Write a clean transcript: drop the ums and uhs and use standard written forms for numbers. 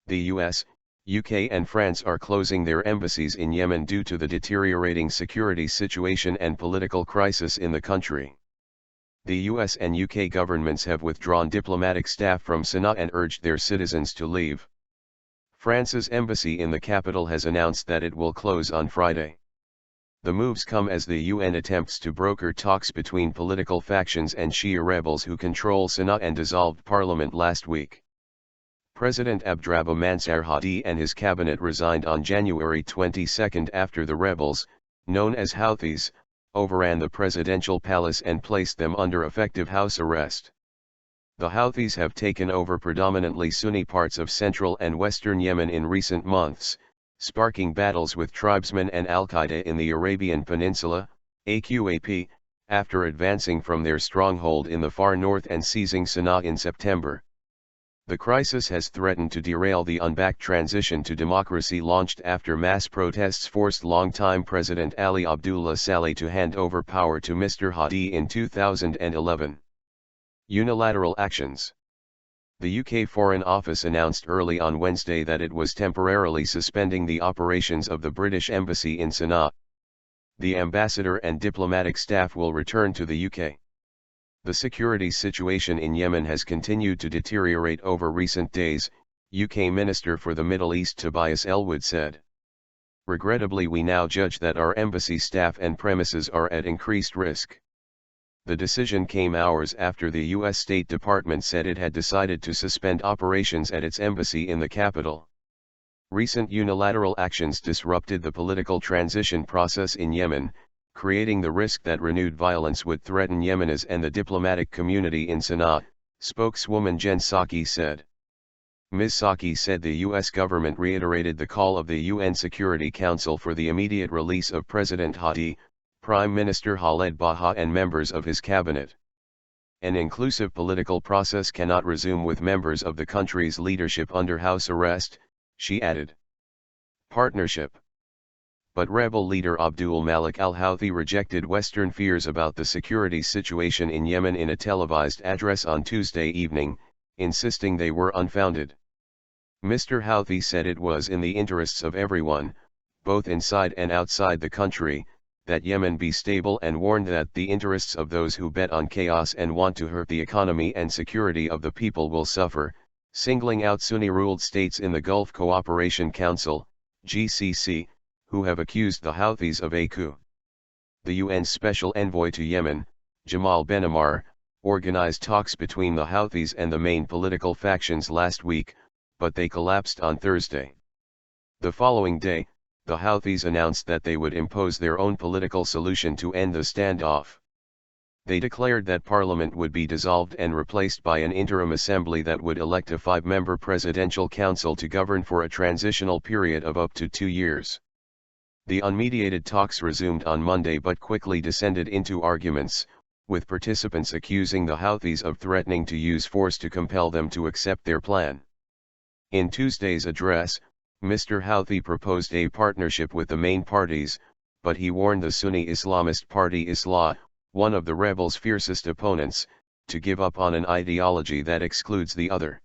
The US, UK and France are closing their embassies in Yemen due to the deteriorating security situation and political crisis in the country. The US and UK governments have withdrawn diplomatic staff from Sanaa and urged their citizens to leave. France's embassy in the capital has announced that it will close on Friday. The moves come as the UN attempts to broker talks between political factions and Shia rebels who control Sanaa and dissolved parliament last week. President Abdrabbuh Mansour Hadi and his cabinet resigned on January 22 after the rebels, known as Houthis, overran the presidential palace and placed them under effective house arrest. The Houthis have taken over predominantly Sunni parts of central and western Yemen in recent months, sparking battles with tribesmen and al-Qaeda in the Arabian Peninsula, AQAP, after advancing from their stronghold in the far north and seizing Sanaa in September. The crisis has threatened to derail the unbacked transition to democracy launched after mass protests forced longtime President Ali Abdullah Saleh to hand over power to Mr. Hadi in 2011. Unilateral actions. The UK Foreign Office announced early on Wednesday that it was temporarily suspending the operations of the British Embassy in Sanaa. The ambassador and diplomatic staff will return to the UK. The security situation in Yemen has continued to deteriorate over recent days, UK Minister for the Middle East Tobias Ellwood said. Regrettably, we now judge that our embassy staff and premises are at increased risk. The decision came hours after the U.S. State Department said it had decided to suspend operations at its embassy in the capital. Recent unilateral actions disrupted the political transition process in Yemen, creating the risk that renewed violence would threaten Yemenis and the diplomatic community in Sanaa, spokeswoman Jen Psaki said. Ms. Psaki said the U.S. government reiterated the call of the UN Security Council for the immediate release of President Hadi, Prime Minister Khaled Baha and members of his cabinet. An inclusive political process cannot resume with members of the country's leadership under house arrest, she added. Partnership. But rebel leader Abdul Malik al-Houthi rejected Western fears about the security situation in Yemen in a televised address on Tuesday evening, insisting they were unfounded. Mr. Houthi said it was in the interests of everyone, both inside and outside the country, that Yemen be stable and warned that the interests of those who bet on chaos and want to hurt the economy and security of the people will suffer, singling out Sunni-ruled states in the Gulf Cooperation Council, GCC, who have accused the Houthis of a coup. The UN's special envoy to Yemen, Jamal Benomar, organized talks between the Houthis and the main political factions last week, but they collapsed on Thursday. The following day, the Houthis announced that they would impose their own political solution to end the standoff. They declared that parliament would be dissolved and replaced by an interim assembly that would elect a 5-member presidential council to govern for a transitional period of up to 2 years. The unmediated talks resumed on Monday but quickly descended into arguments, with participants accusing the Houthis of threatening to use force to compel them to accept their plan. In Tuesday's address, Mr. Houthi proposed a partnership with the main parties, but he warned the Sunni Islamist party Islah, one of the rebels' fiercest opponents, to give up on an ideology that excludes the other.